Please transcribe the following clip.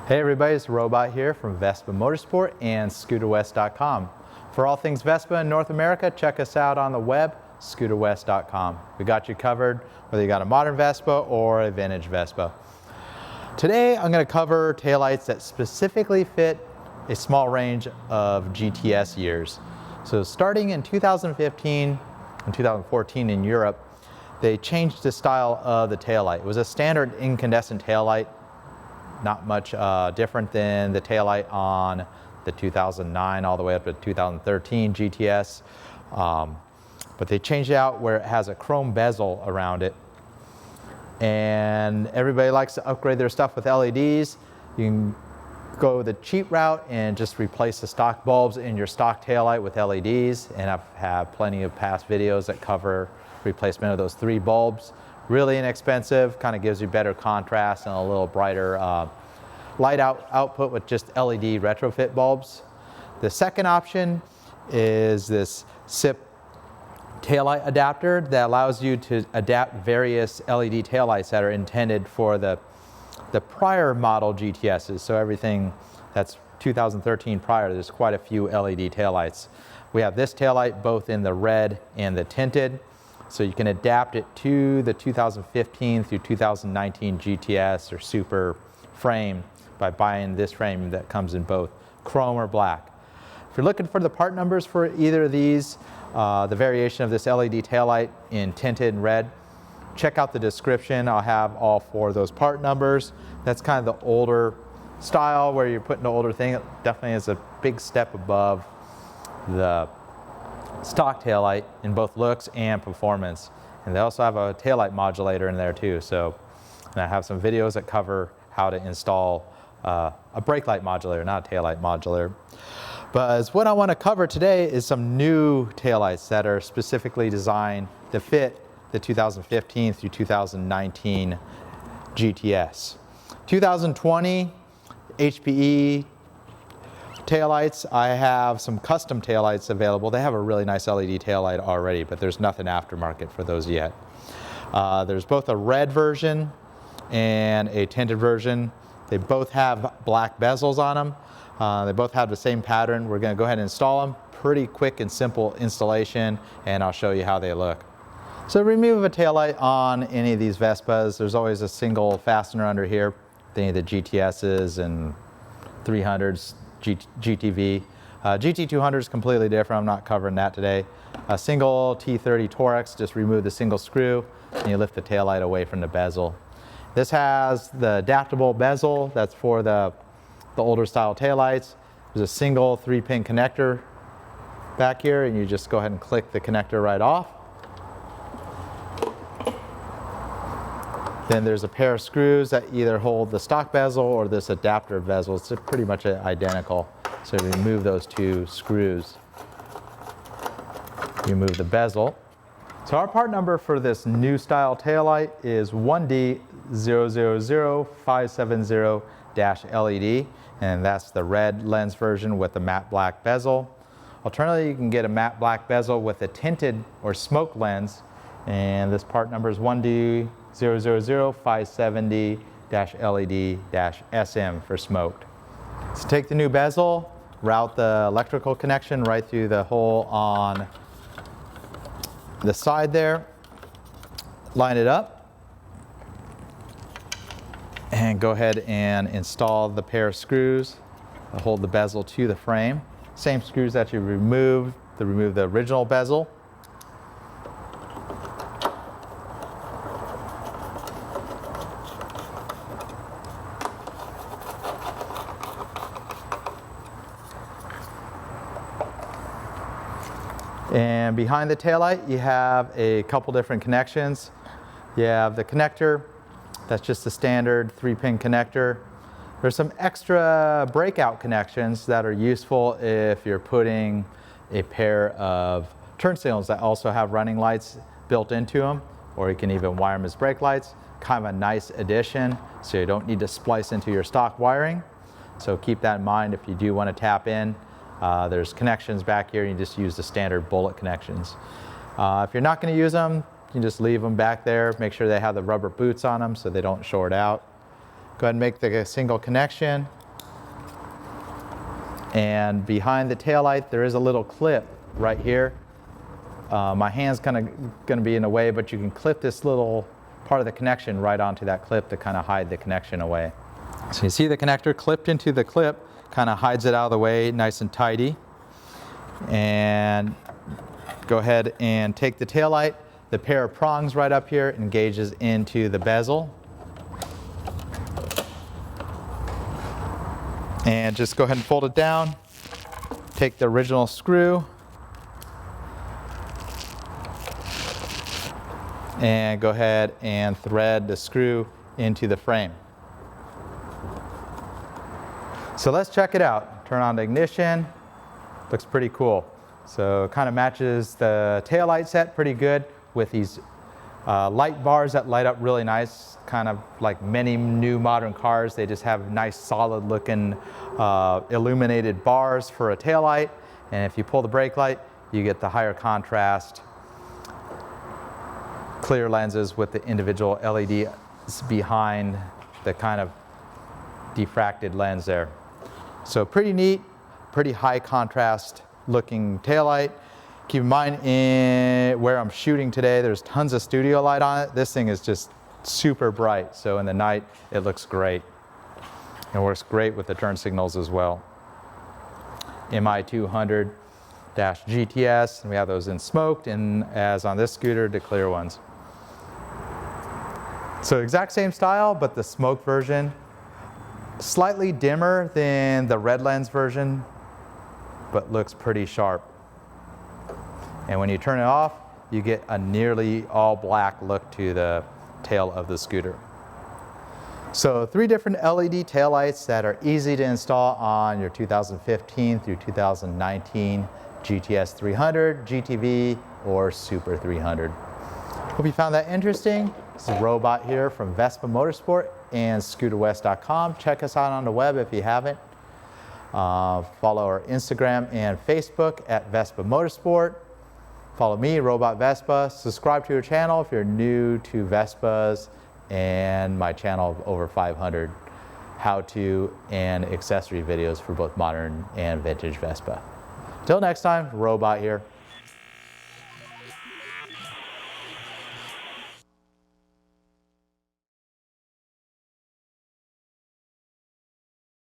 Hey everybody, it's Robot here from Vespa Motorsport and ScooterWest.com. For all things Vespa in North America, check us out on the web, ScooterWest.com. We got you covered whether you got a modern Vespa or a vintage Vespa. Today I'm going to cover taillights that specifically fit a small range of GTS years. So starting in 2015 and 2014 in Europe, they changed the style of the taillight. It was a standard incandescent taillight, not much different than the taillight on the 2009 all the way up to 2013 GTS. But they changed it out where it has a chrome bezel around it. And everybody likes to upgrade their stuff with LEDs. You can go the cheap route and just replace the stock bulbs in your stock taillight with LEDs. And I've had plenty of past videos that cover replacement of those 3 bulbs. Really inexpensive, kind of gives you better contrast and a little brighter light output with just LED retrofit bulbs. The second option is this SIP taillight adapter that allows you to adapt various LED taillights that are intended for the prior model GTSs. So everything that's 2013 prior, there's quite a few LED taillights. We have this taillight both in the red and the tinted. So you can adapt it to the 2015 through 2019 GTS or Super frame by buying this frame that comes in both chrome or black. If you're looking for the part numbers for either of these, the variation of this LED taillight in tinted and red, check out the description. I'll have all 4 of those part numbers. That's kind of the older style where you're putting the older thing. It definitely is a big step above the stock taillight in both looks and performance. And they also have a taillight modulator in there too. So, and I have some videos that cover how to install a brake light modulator, not a taillight modulator. But what I want to cover today is some new taillights that are specifically designed to fit the 2015 through 2019 GTS. 2020 HPE taillights, I have some custom taillights available. They have a really nice LED taillight already, but there's nothing aftermarket for those yet. There's both a red version and a tinted version. They both have black bezels on them. They both have the same pattern. We're going to go ahead and install them. Pretty quick and simple installation, and I'll show you how they look. So remove a taillight on any of these Vespas. There's always a single fastener under here. Any of the GTSs and 300s, GTV. GT200 is completely different. I'm not covering that today. A single T30 Torex, just remove the single screw and you lift the taillight away from the bezel. This has the adaptable bezel. That's for the older style taillights. There's a single 3-pin connector back here, and you just go ahead and click the connector right off. Then there's a pair of screws that either hold the stock bezel or this adapter bezel. It's pretty much identical. So remove those 2 screws. Remove the bezel. So our part number for this new style taillight is 1D000570-LED, and that's the red lens version with the matte black bezel. Alternatively, you can get a matte black bezel with a tinted or smoke lens, and this part number is 1D000570-LED-SM for smoked. So take the new bezel, route the electrical connection right through the hole on the side there, line it up, and go ahead and install the pair of screws that hold the bezel to the frame. Same screws that you removed to remove the original bezel. And behind the taillight, you have a couple different connections. You have the connector, that's just the standard 3-pin connector. There's some extra breakout connections that are useful if you're putting a pair of turn signals that also have running lights built into them, or you can even wire them as brake lights. Kind of a nice addition, so you don't need to splice into your stock wiring. So keep that in mind if you do want to tap in. There's connections back here, you just use the standard bullet connections. If you're not going to use them, you can just leave them back there. Make sure they have the rubber boots on them so they don't short out. Go ahead and make the single connection. And behind the taillight, there is a little clip right here. My hand's kind of going to be in the way, but you can clip this little part of the connection right onto that clip to kind of hide the connection away. So you see the connector clipped into the clip, kind of hides it out of the way, nice and tidy. And go ahead and take the taillight. The pair of prongs right up here engages into the bezel. And just go ahead and fold it down. Take the original screw and go ahead and thread the screw into the frame. So let's check it out. Turn on the ignition. Looks pretty cool. So it kind of matches the taillight set pretty good with these light bars that light up really nice, kind of like many new modern cars. They just have nice solid looking illuminated bars for a taillight. And if you pull the brake light, you get the higher contrast clear lenses with the individual LEDs behind the kind of diffracted lens there. So pretty neat, pretty high contrast looking taillight. Keep in mind, where I'm shooting today, there's tons of studio light on it. This thing is just super bright, so in the night it looks great. It works great with the turn signals as well. MI200 GTS, and we have those in smoked, and as on this scooter, the clear ones. So exact same style, but the smoked version, slightly dimmer than the red lens version, but looks pretty sharp. And when you turn it off, you get a nearly all black look to the tail of the scooter. So 3 different LED taillights that are easy to install on your 2015 through 2019 GTS 300, GTV, or Super 300. Hope you found that interesting. This is Robot here from Vespa Motorsport and ScooterWest.com. Check us out on the web if you haven't. Follow our Instagram and Facebook at Vespa Motorsport. Follow me, Robot Vespa. Subscribe to your channel if you're new to Vespas, and my channel of over 500 how-to and accessory videos for both modern and vintage Vespa. Till next time, Robot here.